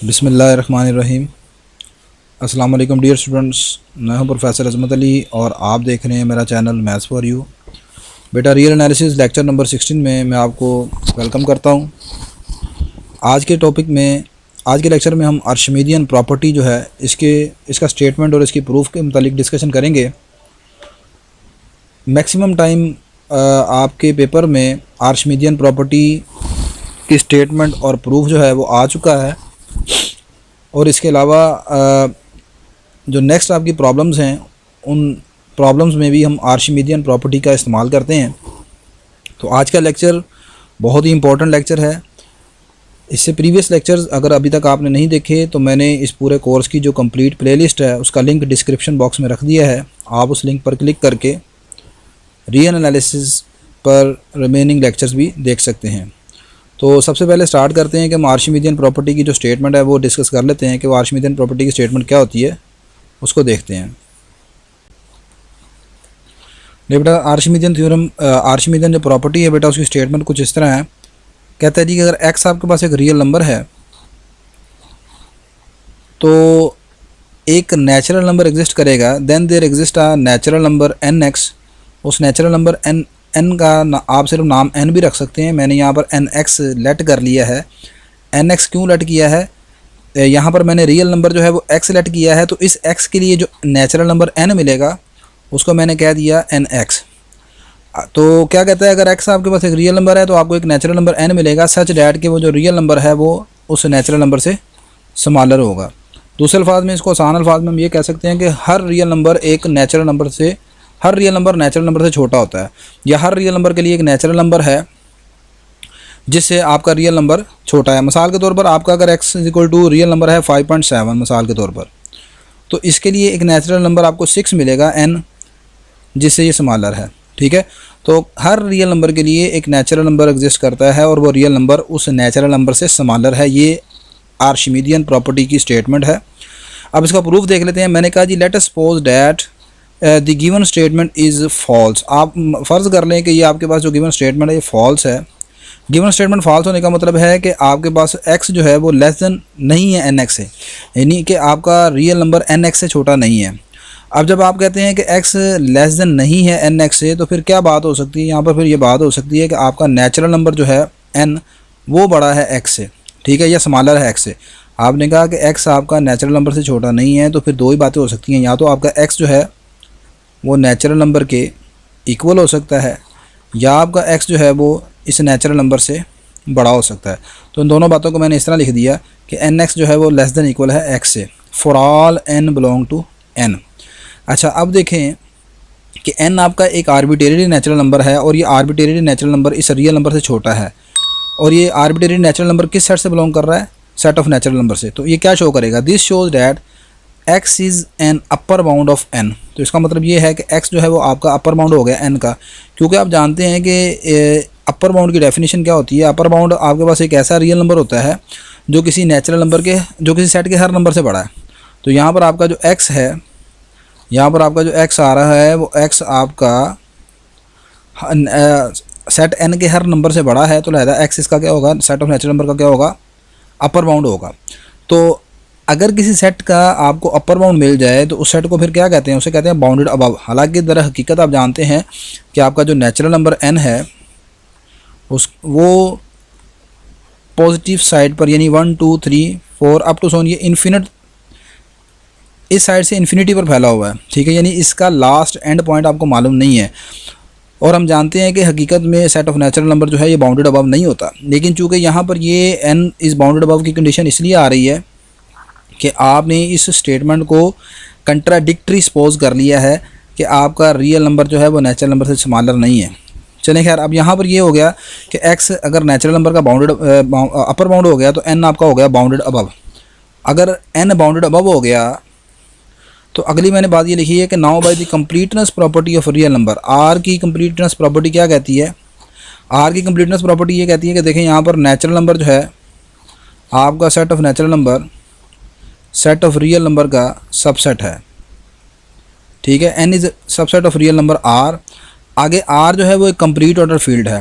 बिस्मिल्लाहिर्रहमानिर्रहीम। अस्सलाम वालेकुम डियर स्टूडेंट्स, मैं हूं प्रोफेसर अजमत अली और आप देख रहे हैं मेरा चैनल मैथ्स फॉर यू। बेटा रियल एनालिसिस लेक्चर नंबर 16 में मैं आपको वेलकम करता हूं। आज के लेक्चर में हम आर्शिमीदियन प्रॉपर्टी जो है इसका स्टेटमेंट और इसकी प्रूफ के मुतालिक डिस्कशन करेंगे। मैक्सिमम टाइम आपके पेपर में आर्शिमीदियन प्रॉपर्टी की स्टेटमेंट और प्रूफ जो है वो आ चुका है, और इसके अलावा जो नेक्स्ट आपकी प्रॉब्लम्स हैं उन प्रॉब्लम्स में भी हम आर्शिमीदियन प्रॉपर्टी का इस्तेमाल करते हैं। तो आज का लेक्चर बहुत ही इम्पोर्टेंट लेक्चर है। इससे प्रीवियस लेक्चर्स अगर अभी तक आपने नहीं देखे तो मैंने इस पूरे कोर्स की जो कंप्लीट प्लेलिस्ट है उसका लिंक डिस्क्रिप्शन बॉक्स में रख दिया है। आप उस लिंक पर क्लिक करके रियल एनालिसिस पर रिमेनिंग लेक्चर्स भी देख सकते हैं। तो सबसे पहले स्टार्ट करते हैं कि हम आर्शिमीदियन प्रॉपर्टी की जो स्टेटमेंट है वो डिस्कस कर लेते हैं कि वो आर्शिमीदियन प्रॉपर्टी की स्टेटमेंट क्या होती है, उसको देखते हैं। बेटा आर्शिमीदियन थ्योरम, आर्शिमीदियन जो प्रॉपर्टी है बेटा उसकी स्टेटमेंट कुछ इस तरह है। कहता है जी कि अगर x आपके पास एक रियल नंबर है तो एक नेचुरल नंबर एग्जिस्ट करेगा, then there exist a natural number nx। उस नेचुरल नंबर n का आप सिर्फ नाम n भी रख सकते हैं। मैंने यहाँ पर nx लेट कर लिया है। nx क्यों लेट किया है, यहाँ पर मैंने रियल नंबर जो है वो x लेट किया है, तो इस x के लिए जो नेचुरल नंबर n मिलेगा उसको मैंने कह दिया nx। तो क्या कहता है, अगर x आपके पास एक रियल नंबर है तो आपको एक नेचुरल नंबर n मिलेगा, सच डैट कि वो जो रियल नंबर है वो उस नेचुरल नंबर से स्मॉलर होगा। दूसरे अल्फाज में, इसको आसान अल्फाज में हम ये कह सकते हैं कि हर रियल नंबर नेचुरल नंबर से छोटा होता है, या हर रियल नंबर के लिए एक नेचुरल नंबर है जिससे आपका रियल नंबर छोटा है। मिसाल के तौर पर आपका अगर x equal to real number है 5.7 मिसाल के तौर पर, तो इसके लिए एक नेचुरल नंबर आपको 6 मिलेगा n, जिससे ये स्मॉलर है। ठीक है, तो हर रियल नंबर के लिए एक नेचुरल नंबर एग्जिस्ट करता है और वो रियल नंबर उस नेचुरल नंबर से स्मॉलर है। ये आर्शिमीदियन प्रॉपर्टी की स्टेटमेंट है। अब इसका प्रूफ देख लेते हैं। मैंने कहा जी let us suppose that the given statement is false. आप फ़र्ज़ कर लें कि ये आपके पास जो गिवन स्टेटमेंट है ये फॉल्स है। गिवन स्टेटमेंट फॉल्स होने का मतलब है कि आपके पास x जो है वो लेस देन नहीं है nx से, यानी कि आपका रियल नंबर nx से छोटा नहीं है। अब जब आप कहते हैं कि x लेस देन नहीं है nx से, तो फिर क्या बात हो सकती है यहाँ पर, फिर ये बात हो सकती है कि आपका नेचुरल नंबर जो है n वो बड़ा है x से, ठीक है, या स्मॉलर है x से। आपने कहा कि x आपका नेचुरल नंबर से छोटा नहीं है, तो फिर दो ही बातें हो सकती हैं, या तो आपका x जो है वो नेचुरल नंबर के इक्वल हो सकता है, या आपका x जो है वो इस नेचुरल नंबर से बड़ा हो सकता है। तो इन दोनों बातों को मैंने इस तरह लिख दिया कि nx जो है वो लेस देन इक्वल है x से, for all n belong to n। अच्छा, अब देखें कि n आपका एक आर्बिट्रेरी नेचुरल नंबर है और ये आर्बिट्रेरी नेचुरल नंबर इस रियल नंबर से छोटा है, और ये आर्बिट्रेरी नेचुरल नंबर किस सेट से बिलोंग कर रहा है, सेट ऑफ नेचुरल नंबर से। तो ये क्या शो करेगा, this shows that x is an upper bound of n। तो इसका मतलब ये है कि x जो है वो आपका अपर बाउंड हो गया n का, क्योंकि आप जानते हैं कि अपर बाउंड की डेफिनेशन क्या होती है। अपर बाउंड आपके पास एक ऐसा रियल नंबर होता है जो किसी नेचुरल नंबर के, जो किसी सेट के हर नंबर से बड़ा है। तो यहाँ पर आपका जो x है, यहाँ पर आपका जो x आ रहा है वो x आपका सेट n के हर नंबर से बड़ा है, तो लिहाजा x इसका क्या होगा, सेट ऑफ नेचुरल नंबर का क्या होगा, अपर बाउंड होगा। तो अगर किसी सेट का आपको अपर बाउंड मिल जाए तो उस सेट को फिर क्या कहते हैं, उसे कहते हैं बाउंडेड अबव। हालांकि दर हकीकत आप जानते हैं कि आपका जो नेचुरल नंबर n है वो पॉजिटिव साइड पर, यानी 1 2 3 4 अप टू सोन, ये इन्फिनिट इस साइड से इन्फिनिटी पर फैला हुआ है। ठीक है, यानी इसका लास्ट एंड पॉइंट आपको मालूम नहीं है। और हम जानते हैं कि हकीकत में सेट ऑफ नेचुरल नंबर जो है ये बाउंडेड अबव नहीं होता, लेकिन चूँकि यहाँ पर ये n इज़ बाउंडेड अबव की कंडीशन इसलिए आ रही है कि आपने इस स्टेटमेंट को कंट्राडिक्टरी सपोज कर लिया है कि आपका रियल नंबर जो है वो नेचुरल नंबर से स्मॉलर नहीं है। चलें खैर, अब यहाँ पर ये हो गया कि x अगर नेचुरल नंबर का बाउंडेड अपर बाउंड हो गया तो n आपका हो गया बाउंडेड अबव। अगर n बाउंडेड अबव हो गया तो अगली मैंने बात ये लिखी है कि now by the completeness property of real number, r की कंप्लीटनेस प्रॉपर्टी क्या कहती है, r की कंप्लीटनेस प्रॉपर्टी ये कहती है कि देखें यहाँ पर नेचुरल नंबर जो है आपका set of natural number set of real number का सबसेट है। ठीक है, n is subset of real number r। आगे r जो है वो एक कंप्लीट ऑर्डर फील्ड है,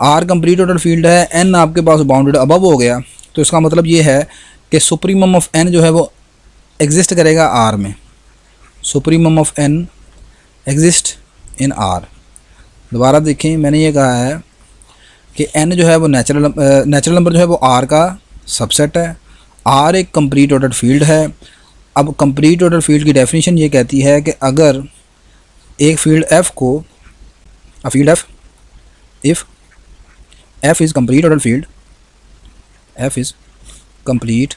r कंप्लीट ऑर्डर फील्ड है, n आपके पास बाउंडेड अबव हो गया। तो इसका मतलब ये है कि सुप्रीमम ऑफ n जो है वो एग्जिस्ट करेगा R में, supremum of n exist in R। दोबारा देखें, मैंने ये कहा है कि n जो है वो नेचुरल नंबर जो है वो R का सबसेट है। R एक कंप्लीट ऑर्डर्ड फील्ड है। अब कंप्लीट ऑर्डर फील्ड की डेफिनेशन ये कहती है कि अगर एक फील्ड f को, a field f, if f is complete ordered field, f is complete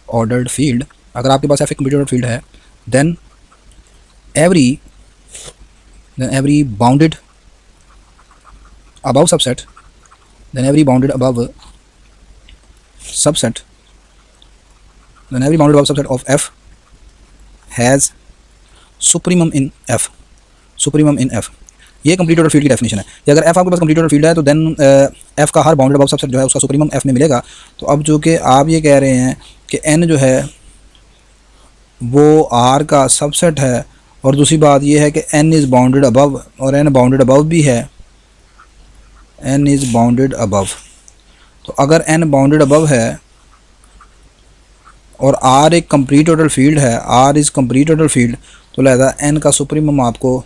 ordered field, अगर आपके पास f एक कंप्लीट ऑर्डर्ड फील्ड है, then every bounded above subset, then every bounded above subset, then every bounded above subset of f has supremum in f, supremum in f। ये complete order field की definition है कि अगर f आपके पास complete order field है तो then f का हर bounded above subset जो है उसका सुप्रीमम f में मिलेगा। तो अब जो कि आप ये कह रहे हैं कि n जो है वो r का सबसेट है, और दूसरी बात ये है कि n इज़ बाउंडेड अबव, और n बाउंडेड अबव भी है, n इज़ बाउंडेड अबव। तो अगर n बाउंडेड अबव है और r एक कंप्लीट ऑर्डर फील्ड है, r is complete order field, तो लिहाजा n का सुप्रीमम आपको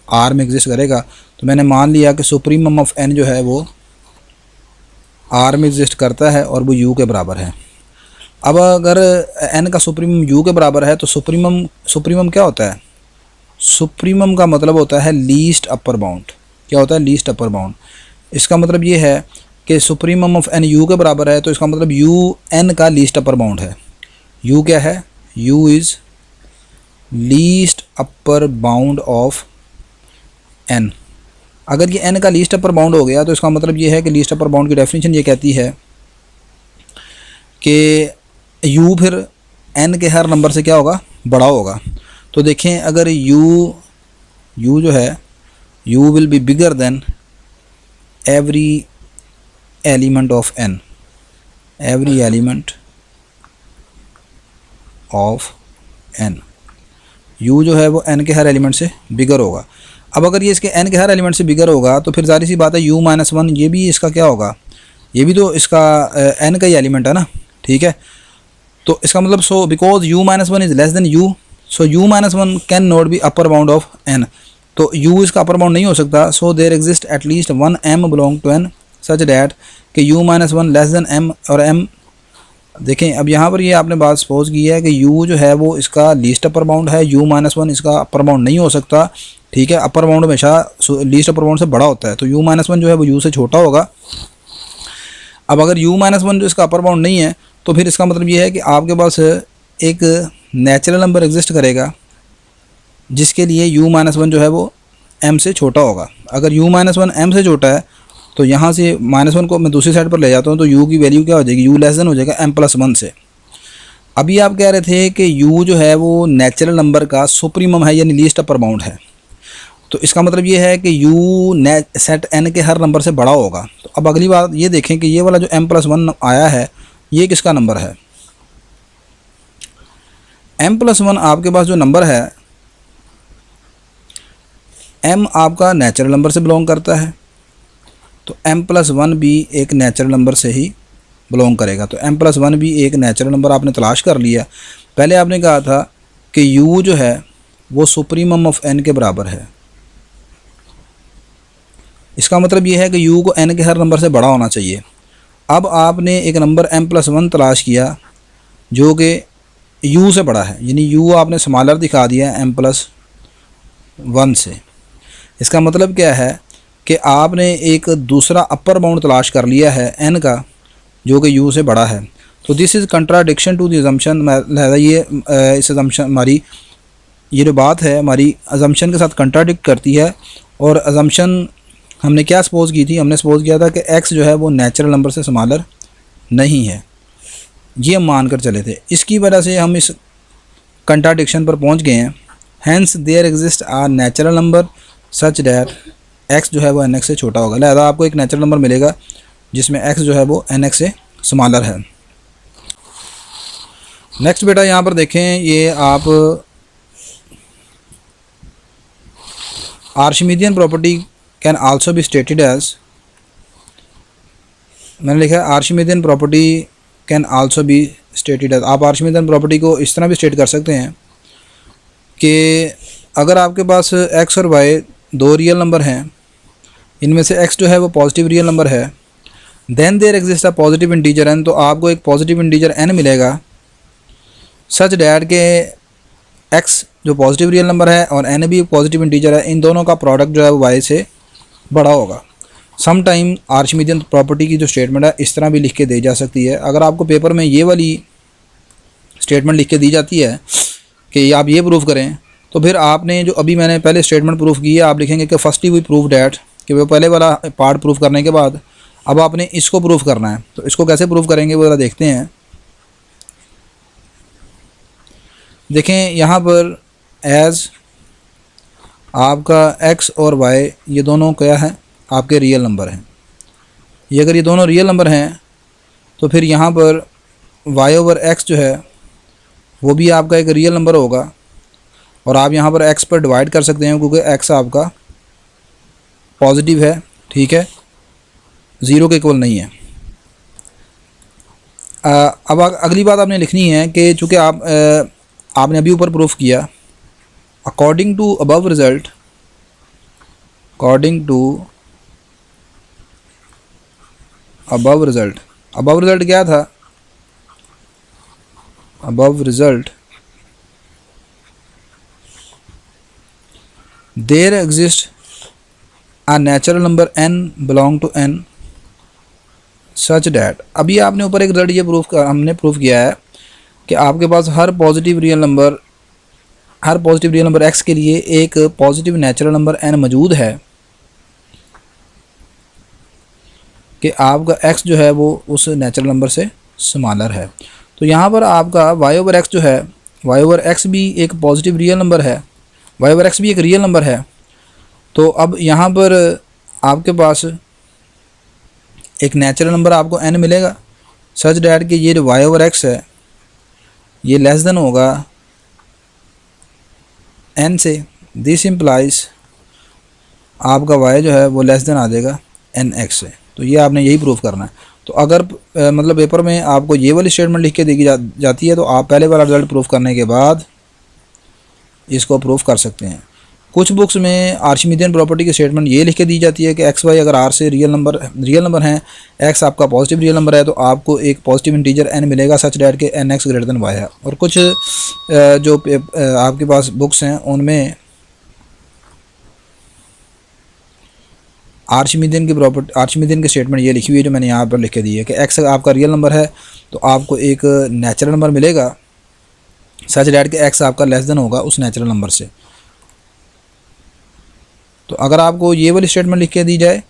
R में एग्जिस्ट करेगा। तो मैंने मान लिया कि सुप्रीमम ऑफ n जो है वो R में एग्जिस्ट करता है और वो u के बराबर है। अब अगर n का सुप्रीमम u के बराबर है तो सुप्रीमम क्या होता है? सुप्रीमम का मतलब होता है लीस्ट अपर बाउंड। क्या होता है? Least upper bound. इसका मतलब ये है कि सुप्रीमम ऑफ n u के बराबर है, तो इसका मतलब u n का लीस्ट अपर बाउंड है। u क्या है? u is least upper bound of n। अगर ये n का लीस्ट अपर बाउंड हो गया तो इसका मतलब ये है कि लीस्ट अपर बाउंड की डेफिनेशन ये कहती है कि u फिर n के हर नंबर से क्या होगा? बड़ा होगा। तो देखें, अगर u जो है u will be bigger than every element of n, every element of n। u जो है वो n के हर एलिमेंट से बिगर होगा। अब अगर ये इसके n के हर एलिमेंट से बिगर होगा तो फिर जारी सी बात है u-1 ये भी इसका क्या होगा? ये भी तो इसका n का ही एलिमेंट है ना, ठीक है। तो इसका मतलब so because u-1 is less than u, so u-1 can not be upper bound of n। तो u इसका अपर बाउंड नहीं हो सकता। So there exist at least one m belong to n such that कि u-1 लेस देन m और m। देखें, अब यहाँ पर ये आपने बात सपोज की है कि u जो है वो इसका लीस्ट अपर बाउंड है, u-1 इसका अपर बाउंड नहीं हो सकता, ठीक है। अपर बाउंड हमेशा लीस्ट अपर बाउंड से बड़ा होता है, तो u-1 जो है वो u से छोटा होगा। अब अगर u-1 जो इसका अपर बाउंड नहीं है तो फिर इसका मतलब ये है कि आपके पास एक नेचुरल नंबर एग्जिस्ट करेगा जिसके लिए u-1 जो है वो m से छोटा होगा। अगर u-1 m से छोटा है तो यहाँ से -1 को मैं दूसरी साइड पर ले जाता हूँ तो u की वैल्यू क्या हो जाएगी? u लेस देन हो जाएगा m+1 से। अभी आप कह रहे थे कि u जो है वो नेचुरल नंबर का सुप्रीमम है, यानी लीस्ट अपर बाउंड है। तो इसका मतलब ये है कि u सेट n के हर नंबर से बड़ा होगा। तो अब अगली बात ये देखें कि ये वाला जो m+1 आया है ये किसका नंबर है? m+1 आपके पास जो नंबर है, m आपका नेचुरल नंबर से बिलोंग करता है, तो m+1 भी एक नेचुरल नंबर से ही बिलोंग करेगा। तो m+1 भी एक नेचुरल नंबर आपने तलाश कर लिया। पहले आपने कहा था कि u जो है वो सुप्रीमम ऑफ n के बराबर है। इसका मतलब ये है कि u को n के हर नंबर से बड़ा होना चाहिए। अब आपने एक नंबर m+1 तलाश किया जो कि u से बड़ा है, यानी u आपने स्मॉलर दिखा दिया m+1 से। इसका मतलब क्या है कि आपने एक दूसरा अपर बाउंड तलाश कर लिया है n का जो कि u से बड़ा है। तो this is contradiction to the assumption. लिहाजा ये इस अजम्पशन हमारी ये जो बात है हमारी अजम्पशन के साथ कंट्राडिक्ट करती है। और अजम्पशन हमने क्या सपोज की थी? हमने सपोज किया था कि x जो है वो नेचुरल नंबर से स्मॉलर नहीं है, ये हम मान कर चले थे। इसकी वजह से हम इस कंट्राडिक्शन पर पहुंच गए हैं। Hence there exist are natural number such that x जो है वो nx से छोटा होगा। लिहाजा आपको एक नेचुरल नंबर मिलेगा जिसमें x जो है वो nx से स्मॉलर है। नेक्स्ट बेटा यहाँ पर देखें, ये आप archimedean property can also be stated as, मैंने लिखा है archimedean property can also be stated है। आप आर्चिमीडियन प्रॉपर्टी को इस तरह भी स्टेट कर सकते हैं कि अगर आपके पास एक्स और वाई दो रियल नंबर हैं, इनमें से एक्स जो है वो पॉजिटिव रियल नंबर है, then there exist a positive integer n, तो आपको एक पॉजिटिव इंटीजर एन मिलेगा सच डैट के एक्स जो पॉजिटिव रियल नंबर है और एन भी पॉजिटिव इंटीजर है, इन दोनों का प्रोडक्ट जो है वो वाई से बड़ा होगा। सम टाइम आर्चिमीडियन प्रॉपर्टी की जो स्टेटमेंट है इस तरह भी लिख के दी जा सकती है। अगर आपको पेपर में ये वाली स्टेटमेंट लिख के दी जाती है कि आप ये प्रूव करें, तो फिर आपने जो अभी मैंने पहले स्टेटमेंट प्रूफ की है, आप लिखेंगे कि फर्स्टली वी प्रूव डैट, कि वो पहले वाला पार्ट प्रूफ करने के बाद अब आपने इसको प्रूफ करना है। तो इसको कैसे प्रूफ करेंगे वो ज़रा देखते हैं। देखें यहाँ पर एज आपका एक्स और वाई ये दोनों क्या है, आपके रियल नंबर हैं। ये अगर ये दोनों रियल नंबर हैं तो फिर यहाँ पर वाई ओवर एक्स जो है वो भी आपका एक रियल नंबर होगा, और आप यहाँ पर एक्स पर डिवाइड कर सकते हैं क्योंकि एक्स आपका पॉजिटिव है, ठीक है, ज़ीरो के इक्वल नहीं है। अब अगली बात आपने लिखनी है कि चूँकि आपने अभी ऊपर प्रूफ किया according to above result, according to above result, above result क्या था, above result there exist a natural number n belong to n such that. अभी आपने ऊपर एक रिजल्ट ये हमने प्रूफ किया है कि आपके पास हर पॉजिटिव रियल नंबर x के लिए एक पॉजिटिव नेचुरल नंबर n मौजूद है, कि आपका x जो है वो उस नेचुरल नंबर से स्मॉलर है। तो यहाँ पर आपका y ओवर x जो है, y ओवर x भी एक पॉजिटिव रियल नंबर है, y ओवर x भी एक रियल नंबर है। तो अब यहाँ पर आपके पास एक नेचुरल नंबर आपको n मिलेगा सच डैट कि ये जो y ओवर x है ये लेस देन होगा n से। दिस इम्प्लाइज आपका y जो है वो लेस देन आ जाएगा nx से। तो ये आपने यही प्रूफ करना है। तो अगर मतलब पेपर में आपको ये वाली स्टेटमेंट लिख के दी जाती है तो आप पहले वाला रिजल्ट प्रूफ करने के बाद इसको प्रूफ कर सकते हैं। कुछ बुक्स में आर्चिमीडियन प्रॉपर्टी की स्टेटमेंट ये लिख के दी जाती है कि एक्स वाई अगर आर से रियल नंबर हैं, एक्स आपका पॉजिटिव रियल नंबर है, तो आपको एक पॉजिटिव इंटीजर एन मिलेगा सच डैट के n x greater than y है। और कुछ जो आपके पास बुक्स हैं उनमें आर्चिमीडियन की स्टेटमेंट ये लिखी हुई है जो मैंने यहाँ पर लिख के दी है कि एक्स आपका रियल नंबर है तो आपको एक नेचुरल नंबर मिलेगा सच डैट के एक्स आपका लेस देन होगा उस नेचुरल नंबर से। तो अगर आपको ये वाली स्टेटमेंट लिख के दी जाए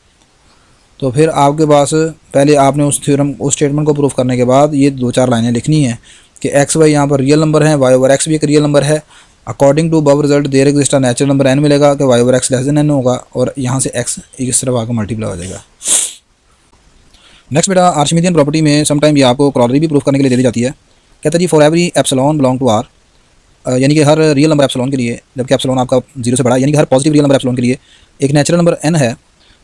तो फिर आपके पास पहले आपने उस स्टेटमेंट को प्रूफ करने के बाद ये दो चार लाइनें लिखनी है कि एक्स वाई यहाँ पर रियल नंबर है, वाई ओवर एक्स भी एक रियल नंबर है, according to above result there exist a natural number n मिलेगा कि y over x less than n होगा, और यहाँ से x इस तरफ आकर मल्टीप्लाई हो जाएगा। नेक्स्ट बेटा आर्चिमीडियन प्रॉपर्टी में समटाइम ये आपको क्रॉलरी भी प्रूफ करने के लिए दे दी जाती है। कहता है जी for every epsilon belong to R, यानी कि हर रियल नंबर एप्सिलॉन के लिए, जबकि एप्सिलॉन आपका जीरो से बड़ा है, यानी कि हर पॉजिटिव रियल नंबर एप्सिलॉन के लिए एक नेचुरल नंबर n है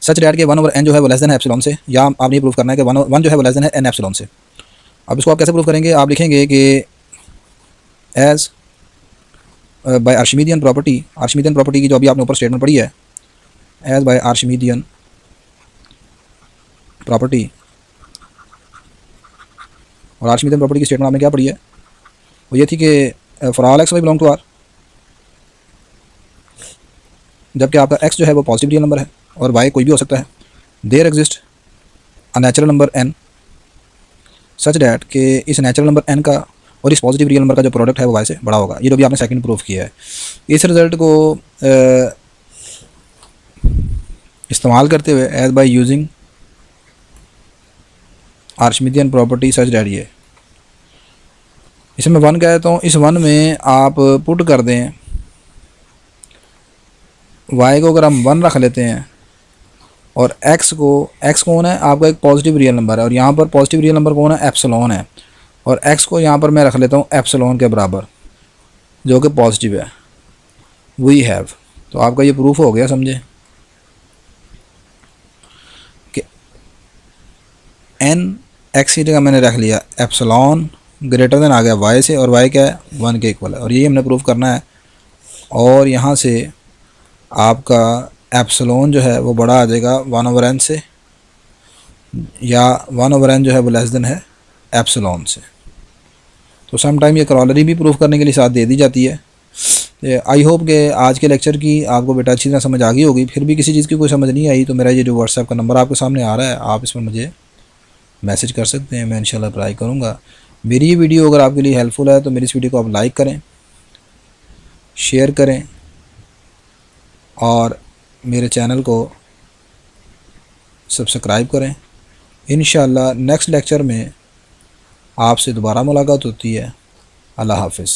सच डैट के 1 ओवर n जो है वो लेस देन है एप्सिलॉन से, या आपने ये प्रूफ करना है कि 1 जो है वो लेस देन है n एप्सिलॉन से। अब इसको आप कैसे प्रूफ करेंगे, आप लिखेंगे कि एज बाय आर्चिमीडियन प्रॉपर्टी की जो अभी आपने ऊपर स्टेटमेंट पढ़ी है, एज बाय आर्चिमीडियन प्रॉपर्टी, और आर्चिमीडियन प्रॉपर्टी की स्टेटमेंट आपने क्या पढ़ी है, वो ये थी कि for all x y belong to R, जबकि आपका एक्स जो है वो पॉजिटिव रियल नंबर है और वाई कोई भी हो सकता है, there exist a natural number n such that कि इस नेचुरल नंबर n का और इस पॉजिटिव रियल नंबर का जो प्रोडक्ट है वो वाई से बड़ा होगा। ये जो भी आपने सेकंड प्रूफ किया है, इस रिजल्ट को इस्तेमाल करते हुए as by using archimedean property such that, ये इसमें 1 कहता हूँ, इस 1 में आप पुट कर दें y को, अगर हम 1 रख लेते हैं और x कौन है आपका एक पॉजिटिव रियल नंबर है, और यहाँ पर पॉजिटिव रियल नंबर कौन है, एप्सिलॉन है, और x को यहाँ पर मैं रख लेता हूँ एप्सिलॉन के बराबर जो कि पॉजिटिव है, वी हैव। तो आपका ये प्रूफ हो गया, समझे कि n x की जगह मैंने रख लिया एप्सिलॉन ग्रेटर देन आ गया y से, और y क्या है 1 के इक्वल है, और यही हमने प्रूव करना है। और यहाँ से आपका एप्सिलॉन जो है वो बड़ा आ जाएगा 1/n से, या 1/n जो है वो लेस देन है एप्सिलॉन से। तो सम टाइम ये क्रॉलरी भी प्रूफ करने के लिए साथ दे दी जाती है। आई होप कि आज के लेक्चर की आपको बेटा अच्छी तरह समझ आ गई होगी। फिर भी किसी चीज़ की कोई समझ नहीं आई तो मेरा ये जो व्हाट्सएप का नंबर आपके सामने आ रहा है, आप इस पर मुझे मैसेज कर सकते हैं, मैं इंशाल्लाह रिप्लाई करूँगा। मेरी ये वीडियो अगर आपके लिए हेल्पफुल है तो मेरी इस वीडियो को आप लाइक करें, शेयर करें, और मेरे चैनल को सब्सक्राइब करें। इंशाल्लाह नेक्स्ट लेक्चर में आपसे दोबारा मुलाकात होती है। अल्लाह हाफ़िज़।